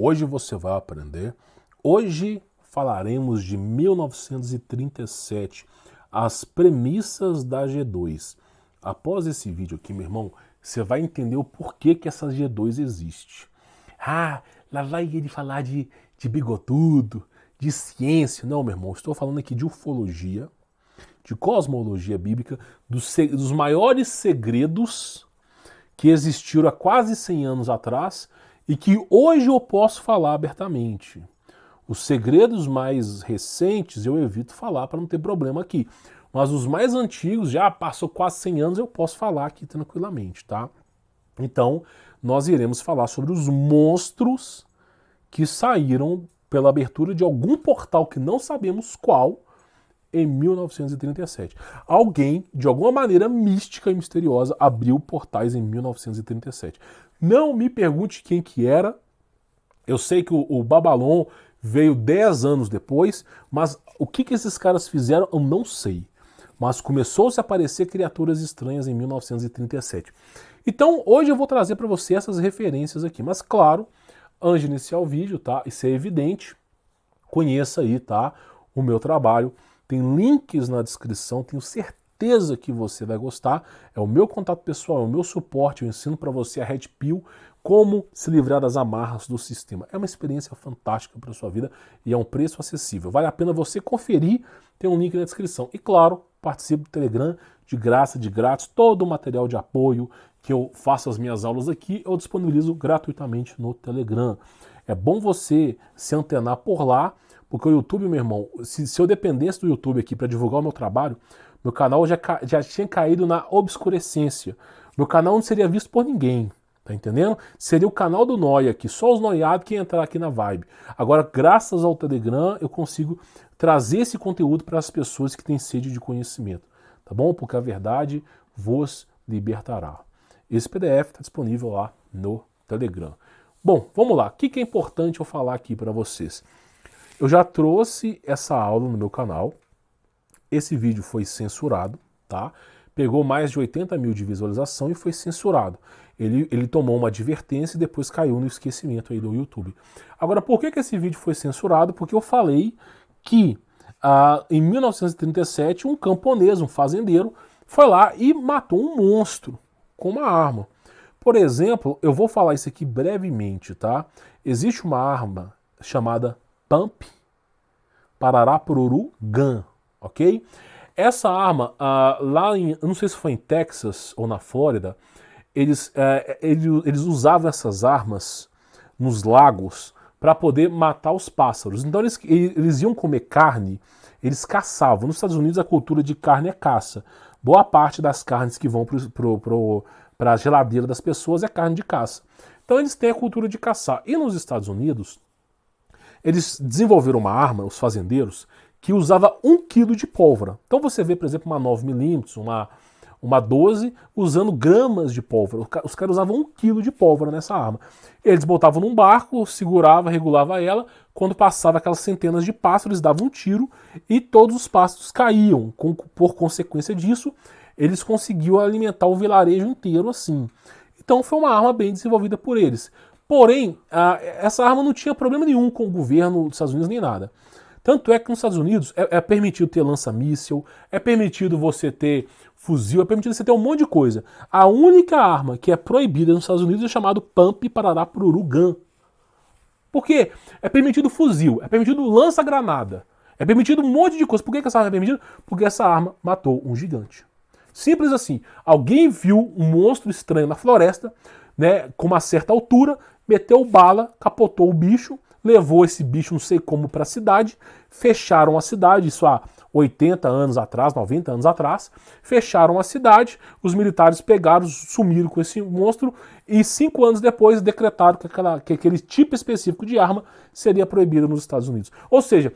hoje você vai aprender. Hoje falaremos de 1937, as premissas da G2. Após esse vídeo aqui, meu irmão, você vai entender o porquê que essa G2 existe. Ah, lá vai ele falar de bigodudo, de ciência. Não, meu irmão, estou falando aqui de ufologia, de cosmologia bíblica, dos maiores segredos que existiram há quase 100 anos atrás e que hoje eu posso falar abertamente. Os segredos mais recentes eu evito falar para não ter problema aqui. Mas os mais antigos, já passou quase 100 anos, eu posso falar aqui tranquilamente, tá? Então, nós iremos falar sobre os monstros que saíram pela abertura de algum portal que não sabemos qual, em 1937. Alguém, de alguma maneira mística e misteriosa, abriu portais em 1937. Não me pergunte quem que era. Eu sei que o Babylon veio 10 anos depois, mas o que esses caras fizeram eu não sei. Mas começou-se a aparecer criaturas estranhas em 1937. Então, hoje eu vou trazer para você essas referências aqui. Mas, claro, antes de iniciar o vídeo, tá? Isso é evidente. Conheça aí, tá? O meu trabalho. Tem links na descrição, tenho certeza que você vai gostar. É o meu contato pessoal, é o meu suporte, eu ensino para você a Red Pill, como se livrar das amarras do sistema. É uma experiência fantástica para a sua vida e é um preço acessível. Vale a pena você conferir, tem um link na descrição. E claro, participe do Telegram, de graça, de grátis, todo o material de apoio que eu faço as minhas aulas aqui, eu disponibilizo gratuitamente no Telegram. É bom você se antenar por lá, porque o YouTube, meu irmão, se eu dependesse do YouTube aqui para divulgar o meu trabalho, meu canal já tinha caído na obscurecência. Meu canal não seria visto por ninguém, tá entendendo? Seria o canal do Noia aqui, só os noiados que iam entrar aqui na vibe. Agora, graças ao Telegram, eu consigo trazer esse conteúdo para as pessoas que têm sede de conhecimento, tá bom? Porque a verdade vos libertará. Esse PDF está disponível lá no Telegram. Bom, vamos lá. O que é importante eu falar aqui para vocês? Eu já trouxe essa aula no meu canal. Esse vídeo foi censurado, tá? Pegou mais de 80 mil de visualização e foi censurado. Ele tomou uma advertência e depois caiu no esquecimento aí do YouTube. Agora, por que esse vídeo foi censurado? Porque eu falei que em 1937 um camponês, um fazendeiro, foi lá e matou um monstro com uma arma. Por exemplo, eu vou falar isso aqui brevemente, tá? Existe uma arma chamada Pump Parará-Pururu Gun, ok? Essa arma, lá em, eu não sei se foi em Texas ou na Flórida, eles usavam essas armas nos lagos para poder matar os pássaros. Então eles iam comer carne, eles caçavam. Nos Estados Unidos a cultura de carne é caça. Boa parte das carnes que vão para a geladeira das pessoas é carne de caça. Então eles têm a cultura de caçar. E nos Estados Unidos, eles desenvolveram uma arma, os fazendeiros, que usava 1 kg de pólvora. Então você vê, por exemplo, uma 9mm, uma 12, usando gramas de pólvora. Os caras usavam 1 kg de pólvora nessa arma. Eles botavam num barco, segurava, regulava ela. Quando passava aquelas centenas de pássaros, eles davam um tiro e todos os pássaros caíam. Por consequência disso, eles conseguiam alimentar o vilarejo inteiro assim. Então foi uma arma bem desenvolvida por eles. Porém, essa arma não tinha problema nenhum com o governo dos Estados Unidos nem nada. Tanto é que nos Estados Unidos é permitido ter lança-míssil, é permitido você ter fuzil, é permitido você ter um monte de coisa. A única arma que é proibida nos Estados Unidos é chamado Pump Parará-Pururu Gun. Por quê? É permitido fuzil, é permitido lança-granada, é permitido um monte de coisa. Por que essa arma é permitida? Porque essa arma matou um gigante. Simples assim. Alguém viu um monstro estranho na floresta, né, com uma certa altura, meteu bala, capotou o bicho, levou esse bicho não sei como para a cidade, fecharam a cidade, isso há 80 anos atrás, 90 anos atrás, fecharam a cidade, os militares pegaram, sumiram com esse monstro e 5 anos depois decretaram que aquele tipo específico de arma seria proibido nos Estados Unidos. Ou seja,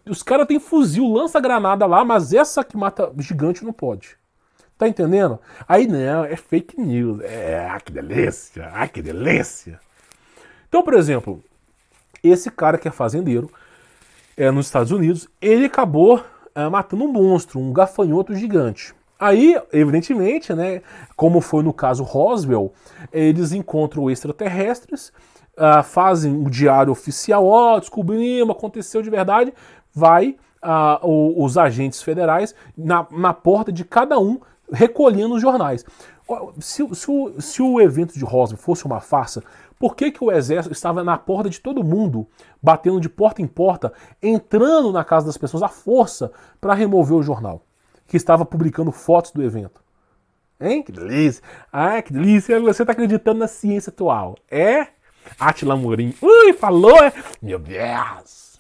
os caras têm fuzil, lança-granada lá, mas essa que mata gigante não pode. Tá entendendo? Aí não, é fake news. Que delícia, que delícia. Então, por exemplo, esse cara que é fazendeiro nos Estados Unidos, ele acabou matando um monstro, um gafanhoto gigante. Aí, evidentemente, né, como foi no caso Roswell, eles encontram extraterrestres, fazem o diário oficial, descobrimos, aconteceu de verdade, vai os agentes federais na porta de cada um recolhendo os jornais. Se o evento de Roswell fosse uma farsa, por que o exército estava na porta de todo mundo, batendo de porta em porta, entrando na casa das pessoas à força para remover o jornal, que estava publicando fotos do evento? Hein? Que delícia! Ah, que delícia! Você está acreditando na ciência atual. Átila Amorim. Ui, falou! Meu Deus!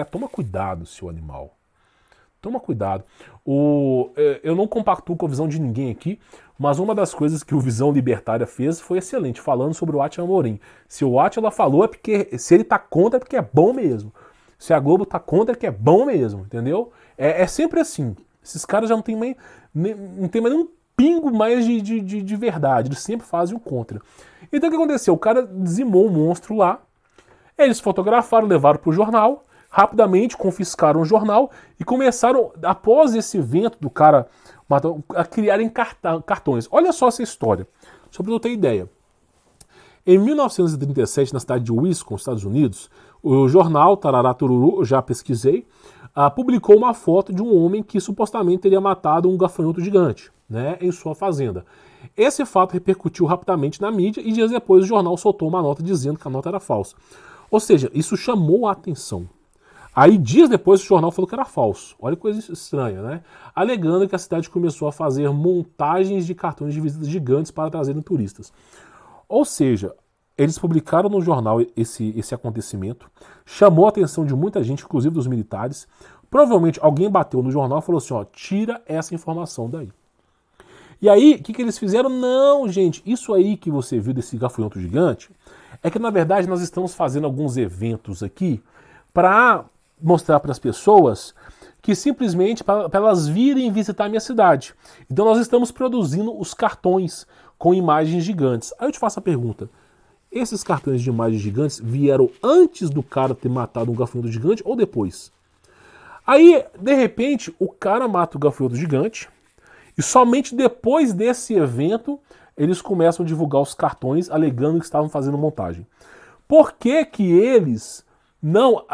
Toma cuidado, seu animal. Toma cuidado. Eu não compactuo com a visão de ninguém aqui, mas uma das coisas que o Visão Libertária fez foi excelente, falando sobre o Átila Amorim. Se o Átila falou, é porque. Se ele tá contra, é porque é bom mesmo. Se a Globo tá contra, é porque é bom mesmo, entendeu? É sempre assim. Esses caras já não tem mais nenhum pingo mais de verdade. Eles sempre fazem o contra. Então o que aconteceu? O cara dizimou o monstro lá. Eles fotografaram, levaram pro jornal. Rapidamente confiscaram o jornal e começaram, após esse evento do cara, a criarem cartões. Olha só essa história, só para eu ter ideia. Em 1937, na cidade de Wisconsin, Estados Unidos, o jornal Tarará Tururu, eu já pesquisei, publicou uma foto de um homem que supostamente teria matado um gafanhoto gigante, né, em sua fazenda. Esse fato repercutiu rapidamente na mídia e dias depois o jornal soltou uma nota dizendo que a nota era falsa. Ou seja, isso chamou a atenção. Aí, dias depois, o jornal falou que era falso. Olha que coisa estranha, né? Alegando que a cidade começou a fazer montagens de cartões de visitas gigantes para trazerem turistas. Ou seja, eles publicaram no jornal esse acontecimento, chamou a atenção de muita gente, inclusive dos militares. Provavelmente alguém bateu no jornal e falou assim, tira essa informação daí. E aí, o que eles fizeram? Não, gente, isso aí que você viu desse gafanhoto gigante, é que na verdade nós estamos fazendo alguns eventos aqui para mostrar para as pessoas que simplesmente para elas virem visitar a minha cidade. Então nós estamos produzindo os cartões com imagens gigantes. Aí eu te faço a pergunta, esses cartões de imagens gigantes vieram antes do cara ter matado um gafanhoto gigante ou depois? Aí, de repente, o cara mata o gafanhoto gigante e somente depois desse evento eles começam a divulgar os cartões alegando que estavam fazendo montagem. Por que que eles não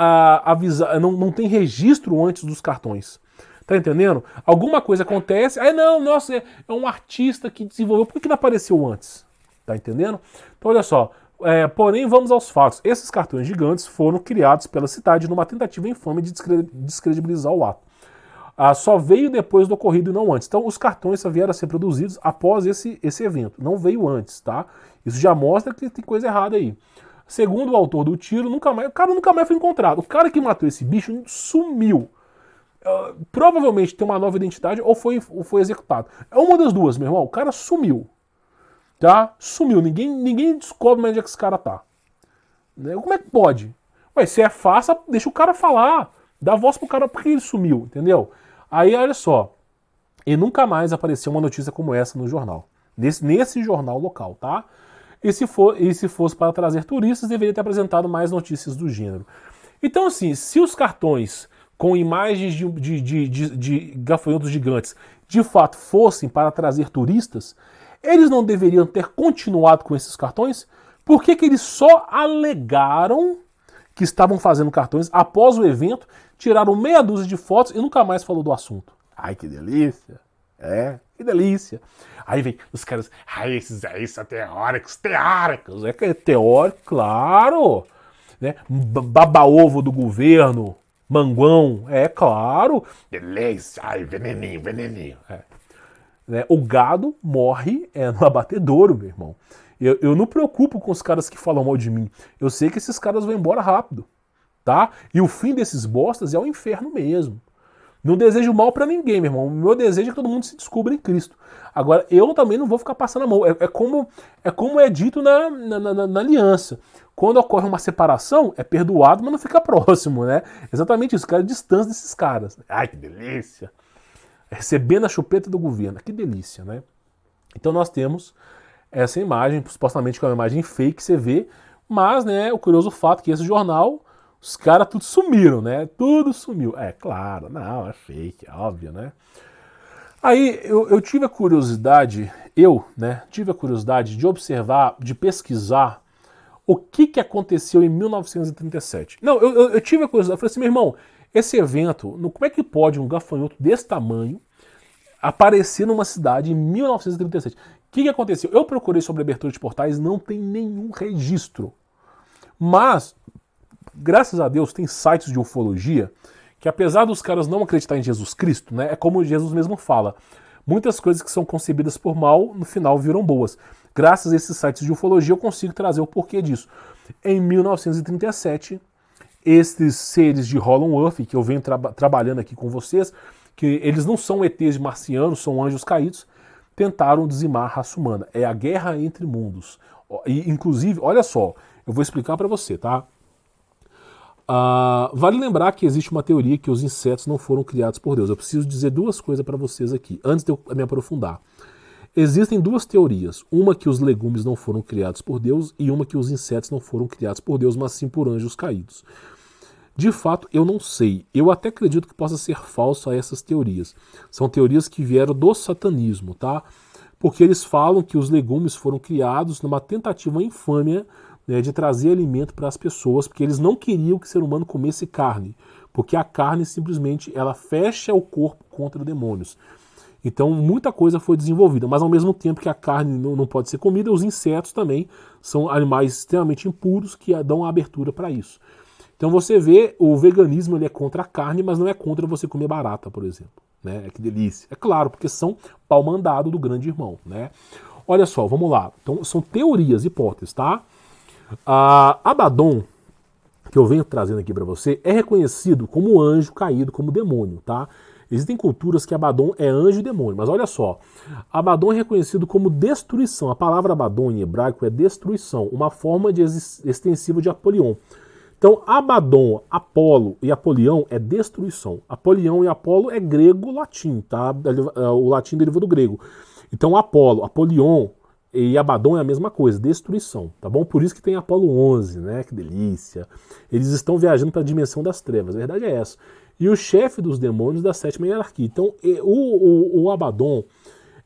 tem registro antes dos cartões? Tá entendendo? Alguma coisa acontece, aí não, nossa, é um artista que desenvolveu, por que não apareceu antes? Tá entendendo? Então olha só, porém vamos aos fatos. Esses cartões gigantes foram criados pela cidade numa tentativa infame de descredibilizar o ato. Só veio depois do ocorrido e não antes. Então os cartões só vieram a ser produzidos após esse evento, não veio antes, tá? Isso já mostra que tem coisa errada aí. Segundo o autor do tiro, o cara nunca mais foi encontrado. O cara que matou esse bicho sumiu. Provavelmente tem uma nova identidade ou foi executado. É uma das duas, meu irmão. O cara sumiu. Tá? Sumiu. Ninguém descobre mais onde é que esse cara tá. Como é que pode? Ué, se é fácil, deixa o cara falar. Dá voz pro cara porque ele sumiu, entendeu? Aí, olha só. E nunca mais apareceu uma notícia como essa no jornal. Nesse jornal local, tá? E se fosse para trazer turistas, deveria ter apresentado mais notícias do gênero. Então, assim, se os cartões com imagens de gafanhotos gigantes de fato fossem para trazer turistas, eles não deveriam ter continuado com esses cartões? Por que eles só alegaram que estavam fazendo cartões após o evento, tiraram meia dúzia de fotos e nunca mais falou do assunto? Ai, que delícia! Que delícia! Aí vem os caras, esses aí são teóricos. Que é teórico, claro! Né? Baba-ovo do governo, manguão, claro! Delícia! Ai, veneninho. Né? O gado morre no abatedouro, meu irmão. Eu não preocupo com os caras que falam mal de mim. Eu sei que esses caras vão embora rápido, tá? E o fim desses bostas é o inferno mesmo. Não desejo mal pra ninguém, meu irmão. O meu desejo é que todo mundo se descubra em Cristo. Agora, eu também não vou ficar passando a mão. Como é dito na aliança. Quando ocorre uma separação, é perdoado, mas não fica próximo, né? Exatamente isso, cara, distância desses caras. Ai, que delícia! Recebendo a chupeta do governo. Que delícia, né? Então nós temos essa imagem, supostamente que é uma imagem fake, você vê, mas, né, o curioso fato é que esse jornal, os caras tudo sumiram, né? Tudo sumiu. Claro, não, é fake, é óbvio, né? Aí eu tive a curiosidade, tive a curiosidade de observar, de pesquisar O que aconteceu em 1937? Não, eu tive a curiosidade, eu falei assim, meu irmão, esse evento, como é que pode um gafanhoto desse tamanho aparecer numa cidade em 1937? O que aconteceu? Eu procurei sobre abertura de portais, não tem nenhum registro. Mas, graças a Deus, tem sites de ufologia que, apesar dos caras não acreditarem em Jesus Cristo, né, é como Jesus mesmo fala, muitas coisas que são concebidas por mal, no final viram boas. Graças a esses sites de ufologia, eu consigo trazer o porquê disso. Em 1937, esses seres de Hollow Earth, que eu venho trabalhando aqui com vocês, que eles não são ETs marcianos, são anjos caídos, tentaram dizimar a raça humana. É a guerra entre mundos. E, inclusive, olha só, eu vou explicar para você, tá? Vale lembrar que existe uma teoria que os insetos não foram criados por Deus. Eu preciso dizer duas coisas para vocês aqui, antes de eu me aprofundar. Existem duas teorias. Uma que os legumes não foram criados por Deus e uma que os insetos não foram criados por Deus, mas sim por anjos caídos. De fato, eu não sei. Eu até acredito que possa ser falso a essas teorias. São teorias que vieram do satanismo, tá? Porque eles falam que os legumes foram criados numa tentativa infâmia, né, de trazer alimento para as pessoas, porque eles não queriam que o ser humano comesse carne, porque a carne simplesmente ela fecha o corpo contra demônios. Então muita coisa foi desenvolvida, mas ao mesmo tempo que a carne não pode ser comida, os insetos também são animais extremamente impuros que dão a abertura para isso. Então você vê, o veganismo ele é contra a carne, mas não é contra você comer barata, por exemplo. Né? Que delícia. É claro, porque são pau mandado do grande irmão. Né? Olha só, vamos lá. Então são teorias, hipóteses, tá? Abaddon, que eu venho trazendo aqui para você, é reconhecido como anjo caído, como demônio, tá? Existem culturas que Abaddon é anjo e demônio, mas olha só, Abaddon é reconhecido como destruição. A palavra Abaddon em hebraico é destruição, uma forma extensiva de Apolion. Então, Abaddon, Apolo e Apolião é destruição. Apolião e Apolo é grego-latim, tá? O latim derivou do grego. Então, Apolo, Apolion e Abaddon é a mesma coisa, destruição, tá bom? Por isso que tem Apolo 11, né? Que delícia. Eles estão viajando para a dimensão das trevas, a verdade é essa. E o chefe dos demônios da sétima hierarquia. Então, o Abaddon,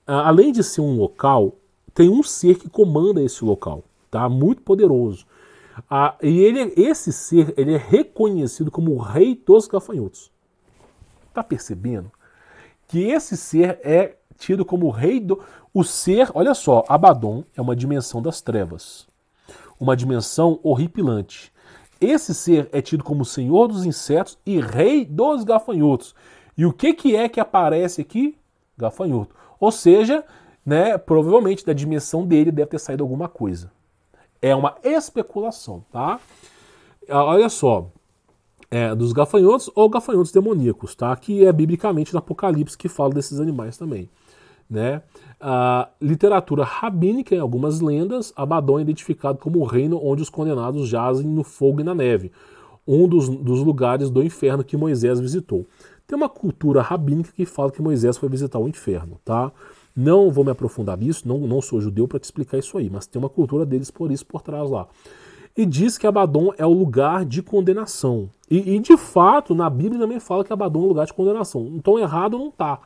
além de ser um local, tem um ser que comanda esse local, tá? Muito poderoso. E esse ser ele é reconhecido como o rei dos gafanhotos. Tá percebendo? Que esse ser é tido como o rei do... O ser, olha só, Abaddon é uma dimensão das trevas. Uma dimensão horripilante. Esse ser é tido como o senhor dos insetos e rei dos gafanhotos. E o que é que aparece aqui? Gafanhoto. Ou seja, né, provavelmente da dimensão dele deve ter saído alguma coisa. É uma especulação, tá? Olha só, dos gafanhotos ou gafanhotos demoníacos, tá? Que é biblicamente no Apocalipse que fala desses animais também, né? A literatura rabínica, em algumas lendas, Abaddon é identificado como o reino onde os condenados jazem no fogo e na neve, um dos lugares do inferno que Moisés visitou. Tem uma cultura rabínica que fala que Moisés foi visitar o inferno, tá? Não vou me aprofundar nisso, não sou judeu para te explicar isso aí, mas tem uma cultura deles por trás lá. E diz que Abaddon é o lugar de condenação. E de fato, na Bíblia também fala que Abaddon é um lugar de condenação. Então errado não tá.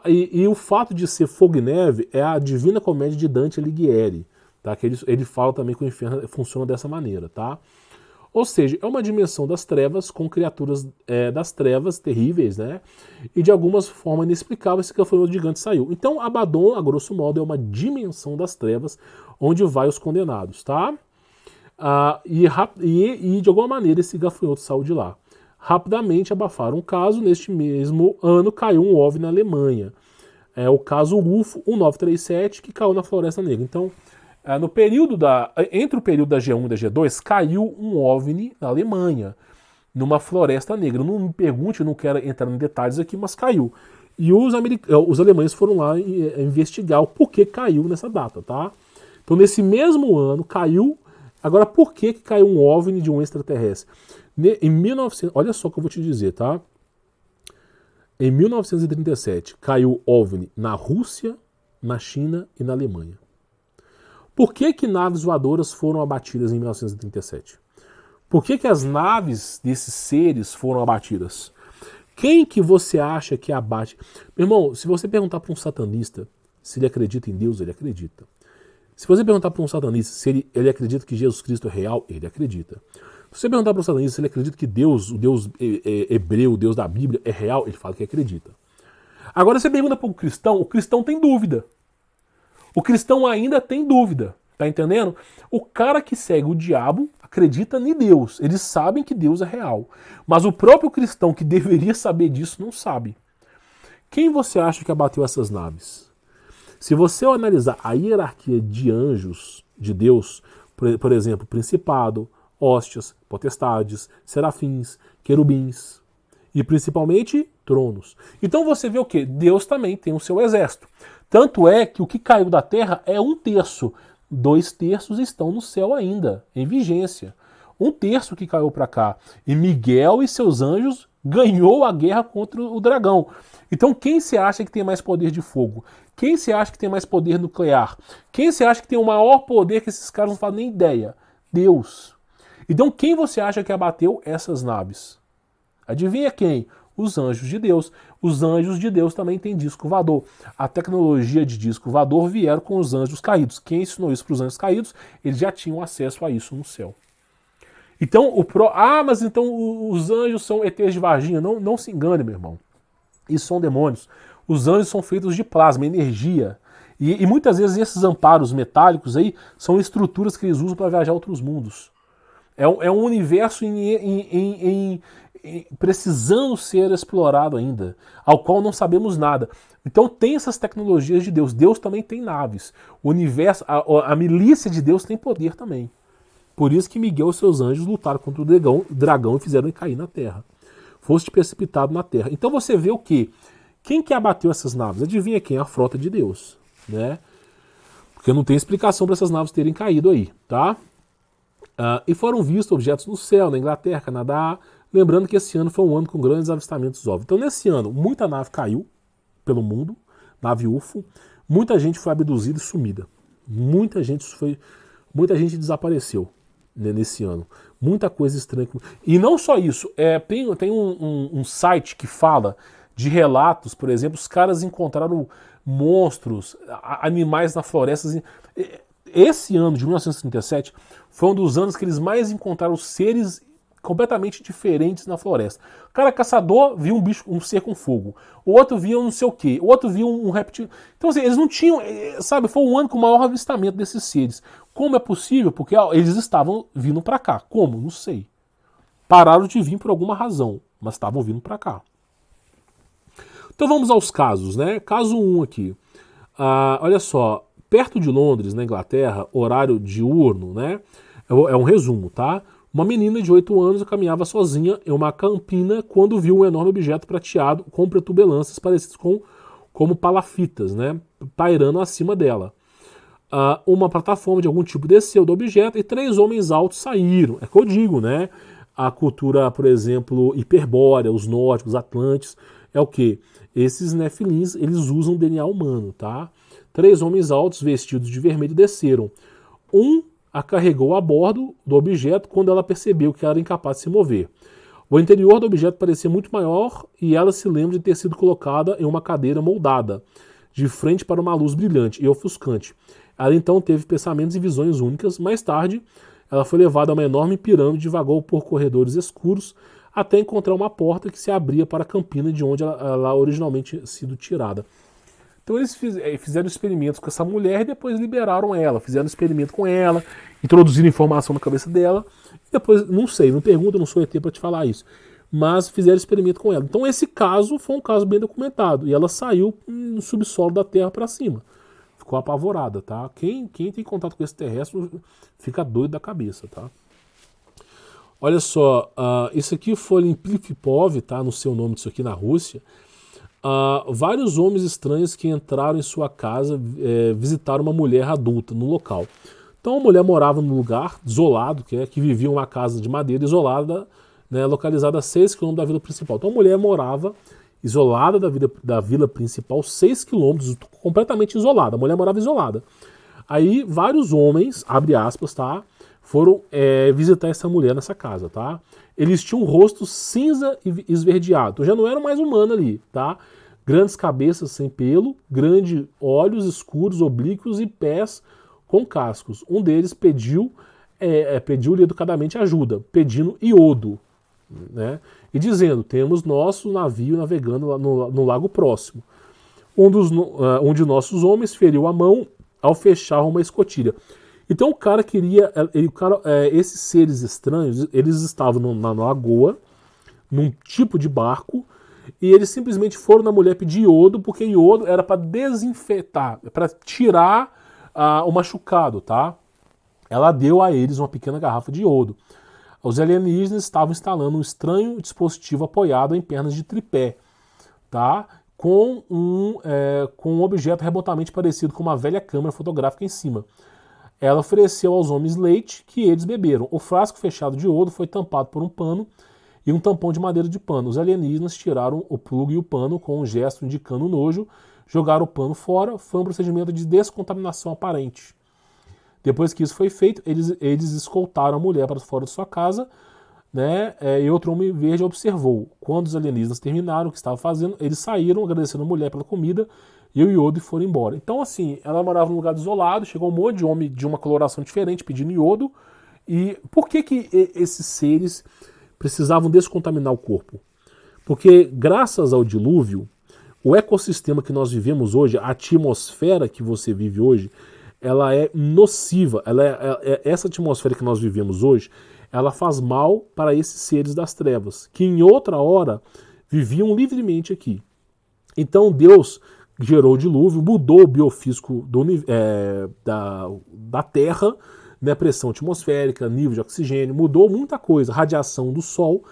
E o fato de ser fogo e neve é a Divina Comédia de Dante Alighieri. Tá? Que ele fala também que o inferno funciona dessa maneira. Tá? Ou seja, é uma dimensão das trevas com criaturas das trevas terríveis, né? E de algumas formas inexplicáveis esse gafanhoto gigante saiu. Então, Abaddon, a grosso modo, é uma dimensão das trevas onde vai os condenados, tá? E de alguma maneira esse gafanhoto saiu de lá. Rapidamente abafaram o caso. Neste mesmo ano caiu um OVNI na Alemanha. É o caso UFO 1937 que caiu na Floresta Negra. Então, entre o período da G1 e da G2, caiu um OVNI na Alemanha, numa Floresta Negra. Não me pergunte, eu não quero entrar em detalhes aqui, mas caiu. E os alemães foram lá investigar o porquê caiu nessa data, tá? Então, nesse mesmo ano, caiu. Agora, por que caiu um OVNI de um extraterrestre? Em 1900, olha só o que eu vou te dizer, tá? Em 1937, caiu OVNI na Rússia, na China e na Alemanha. Por que naves voadoras foram abatidas em 1937? Por que as naves desses seres foram abatidas? Quem que você acha que abate? Meu irmão, se você perguntar para um satanista se ele acredita em Deus, ele acredita. Se você perguntar para um satanista se ele acredita que Jesus Cristo é real, ele acredita. Se você perguntar para um satanista se ele acredita que Deus, o Deus hebreu, o Deus da Bíblia é real, ele fala que acredita. Agora você pergunta para o cristão tem dúvida. O cristão ainda tem dúvida, tá entendendo? O cara que segue o diabo acredita em Deus, eles sabem que Deus é real. Mas o próprio cristão que deveria saber disso não sabe. Quem você acha que abateu essas naves? Se você analisar a hierarquia de anjos de Deus, por exemplo, principado, hóstias, potestades, serafins, querubins e principalmente tronos. Então você vê o quê? Deus também tem o seu exército. Tanto é que o que caiu da terra é 1/3. 2/3 estão no céu ainda, em vigência. 1/3 que caiu para cá. E Miguel e seus anjos ganhou a guerra contra o dragão. Então quem se acha que tem mais poder de fogo? Quem se acha que tem mais poder nuclear? Quem se acha que tem o maior poder que esses caras não fazem nem ideia? Deus. Então quem você acha que abateu essas naves? Adivinha quem? Os anjos de Deus. Os anjos de Deus também têm disco voador. A tecnologia de disco voador vieram com os anjos caídos. Quem ensinou isso para os anjos caídos? Eles já tinham acesso a isso no céu. Então, mas então os anjos são ETs de Varginha. Não se engane, meu irmão. Isso são demônios. Os anjos são feitos de plasma, energia. E muitas vezes esses amparos metálicos aí são estruturas que eles usam para viajar a outros mundos. É um universo precisando ser explorado ainda, ao qual não sabemos nada. Então tem essas tecnologias de Deus. Deus também tem naves. O universo, a milícia de Deus tem poder também. Por isso que Miguel e seus anjos lutaram contra o dragão e fizeram ele cair na terra. Foste precipitado na terra. Então você vê o quê? Quem que abateu essas naves? Adivinha quem? A frota de Deus, né? Porque não tem explicação para essas naves terem caído aí, tá? E foram vistos objetos no céu, na Inglaterra, Canadá. Lembrando que esse ano foi um ano com grandes avistamentos OVNI. Então nesse ano, muita nave caiu pelo mundo, nave UFO. Muita gente foi abduzida e sumida. Muita gente desapareceu, né, nesse ano. Muita coisa estranha. E não só isso, tem um site que fala de relatos, por exemplo, os caras encontraram monstros, animais na floresta. Esse ano de 1937 foi um dos anos que eles mais encontraram seres completamente diferentes na floresta. O cara caçador viu um bicho, um ser com fogo. O outro via não sei o quê. O outro via um reptil. Então assim, eles não tinham, sabe, foi um ano com o maior avistamento desses seres. Como é possível? Porque eles estavam vindo para cá. Como? Não sei. Pararam de vir por alguma razão, mas estavam vindo para cá. Então vamos aos casos, né? Caso 1 aqui. Olha só, perto de Londres, na Inglaterra, horário diurno, né? É um resumo, tá? Uma menina de 8 anos caminhava sozinha em uma campina quando viu um enorme objeto prateado com protuberâncias parecidas como palafitas, né? Pairando acima dela. Uma plataforma de algum tipo desceu do objeto e 3 homens altos saíram. É que eu digo, né? A cultura, por exemplo, hiperbórea, os nórdicos, atlantes, é o quê? Esses nefilins, eles usam DNA humano, tá? 3 homens altos vestidos de vermelho desceram. Um a carregou a bordo do objeto quando ela percebeu que ela era incapaz de se mover. O interior do objeto parecia muito maior e ela se lembra de ter sido colocada em uma cadeira moldada, de frente para uma luz brilhante e ofuscante. Ela então teve pensamentos e visões únicas. Mais tarde, ela foi levada a uma enorme pirâmide e vagou por corredores escuros até encontrar uma porta que se abria para a campina de onde ela originalmente tinha sido tirada. Então eles fizeram experimentos com essa mulher e depois liberaram ela, fizeram experimento com ela, introduziram informação na cabeça dela, e depois, não sei, não pergunta, não sou ET para te falar isso, mas fizeram experimento com ela. Então esse caso foi um caso bem documentado, e ela saiu no subsolo da Terra para cima. Ficou apavorada, tá? Quem tem contato com esse terrestre fica doido da cabeça, tá? Olha só, isso aqui foi em Plivkov, tá? No seu nome disso aqui na Rússia. Vários homens estranhos que entraram em sua casa visitaram uma mulher adulta no local. Então a mulher morava num lugar isolado, que vivia em uma casa de madeira isolada, né, localizada a 6 km da vila principal. Então a mulher morava isolada da vila principal, 6 km, completamente isolada. A mulher morava isolada. Aí vários homens, abre aspas, tá, foram visitar essa mulher nessa casa, tá? Eles tinham um rosto cinza e esverdeado, então já não eram mais humanos ali, tá? Grandes cabeças sem pelo, grandes olhos escuros, oblíquos e pés com cascos. Um deles pediu educadamente ajuda, pedindo iodo, né? E dizendo, temos nosso navio navegando lá no lago próximo. Um de nossos homens feriu a mão ao fechar uma escotilha. Então o cara queria, esses seres estranhos, eles estavam na lagoa, num tipo de barco, e eles simplesmente foram na mulher pedir iodo, porque iodo era para desinfetar, para tirar o machucado, tá? Ela deu a eles uma pequena garrafa de iodo. Os alienígenas estavam instalando um estranho dispositivo apoiado em pernas de tripé, tá? Com um objeto remotamente parecido com uma velha câmera fotográfica em cima. Ela ofereceu aos homens leite, que eles beberam. O frasco fechado de iodo foi tampado por um pano e um tampão de madeira de pano. Os alienígenas tiraram o plug e o pano com um gesto indicando nojo, jogaram o pano fora. Foi um procedimento de descontaminação aparente. Depois que isso foi feito, eles escoltaram a mulher para fora de sua casa, né? E outro homem verde observou. Quando os alienígenas terminaram o que estavam fazendo, eles saíram agradecendo a mulher pela comida e o iodo e foram embora. Então, assim, ela morava num lugar isolado, chegou um monte de homem de uma coloração diferente pedindo iodo. E por que esses seres precisavam descontaminar o corpo? Porque, graças ao dilúvio, o ecossistema que nós vivemos hoje, a atmosfera que você vive hoje, ela é nociva. Essa atmosfera que nós vivemos hoje, ela faz mal para esses seres das trevas, que em outra hora viviam livremente aqui. Então Deus gerou o dilúvio, mudou o biofísico da Terra, né, pressão atmosférica, nível de oxigênio, mudou muita coisa, radiação do Sol,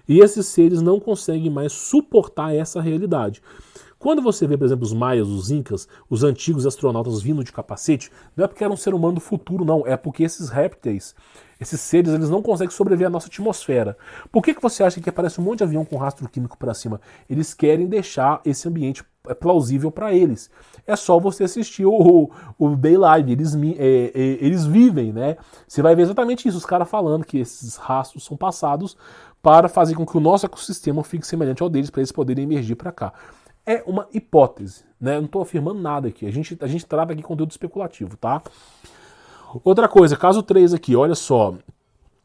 e esses seres não conseguem mais suportar essa realidade. Quando você vê, por exemplo, os maias, os incas, os antigos astronautas vindo de capacete, não é porque era um ser humano do futuro, não. É porque esses répteis, esses seres, eles não conseguem sobreviver à nossa atmosfera. Por que você acha que aparece um monte de avião com rastro químico para cima? Eles querem deixar esse ambiente plausível para eles. É só você assistir o Daylight, eles vivem, né? Você vai ver exatamente isso, os caras falando que esses rastros são passados para fazer com que o nosso ecossistema fique semelhante ao deles, para eles poderem emergir para cá. É uma hipótese, né? Eu não estou afirmando nada aqui. A gente trata aqui conteúdo especulativo, tá? Outra coisa, caso 3 aqui, olha só.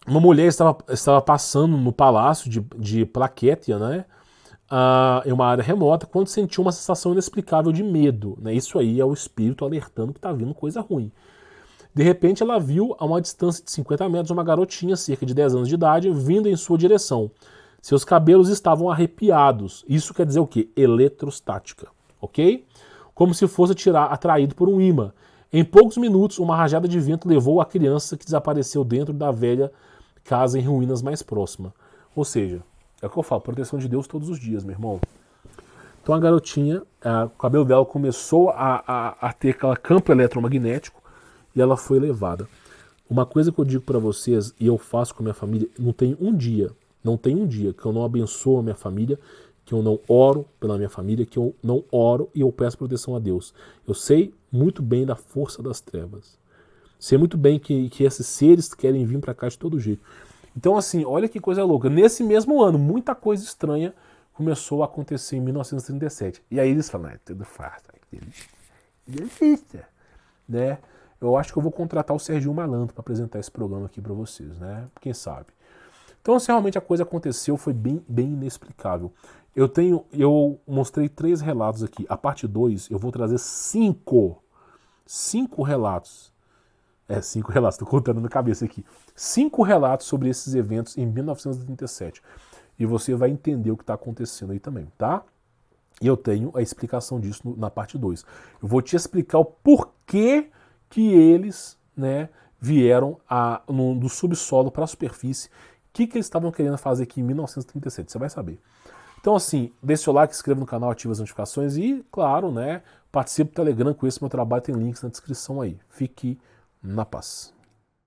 Uma mulher estava passando no palácio de Plaquétia, né? Em uma área remota, quando sentiu uma sensação inexplicável de medo, né? Isso aí é o espírito alertando que está vindo coisa ruim. De repente ela viu a uma distância de 50 metros uma garotinha, cerca de 10 anos de idade, vindo em sua direção. Seus cabelos estavam arrepiados. Isso quer dizer o quê? Eletrostática, ok? Como se fosse atraído por um imã. Em poucos minutos, uma rajada de vento levou a criança, que desapareceu dentro da velha casa em ruínas mais próxima. Ou seja, é o que eu falo, proteção de Deus todos os dias, meu irmão. Então a garotinha, o cabelo dela começou a ter aquele campo eletromagnético e ela foi levada. Uma coisa que eu digo para vocês, e eu faço com a minha família, não tem um dia que eu não abençoo a minha família, que eu não oro pela minha família, que eu não oro e eu peço proteção a Deus. Eu sei muito bem da força das trevas. Sei muito bem que esses seres querem vir para cá de todo jeito. Então, assim, olha que coisa louca. Nesse mesmo ano, muita coisa estranha começou a acontecer em 1937. E aí eles falam, tudo fácil, né? Eu acho que eu vou contratar o Serginho Malandro para apresentar esse programa aqui para vocês, né? Quem sabe? Então, se realmente a coisa aconteceu, foi bem inexplicável. Eu mostrei 3 relatos aqui. A parte 2, eu vou trazer 5 relatos. 5 relatos, estou contando na cabeça aqui. 5 relatos sobre esses eventos em 1937. E você vai entender o que está acontecendo aí também, tá? E eu tenho a explicação disso na parte 2. Eu vou te explicar o porquê que eles, né, vieram do subsolo para a superfície. O que eles estavam querendo fazer aqui em 1937? Você vai saber. Então, assim, deixe seu like, se inscreva no canal, ative as notificações e, claro, né, participe do Telegram com esse meu trabalho, tem links na descrição aí. Fique na paz.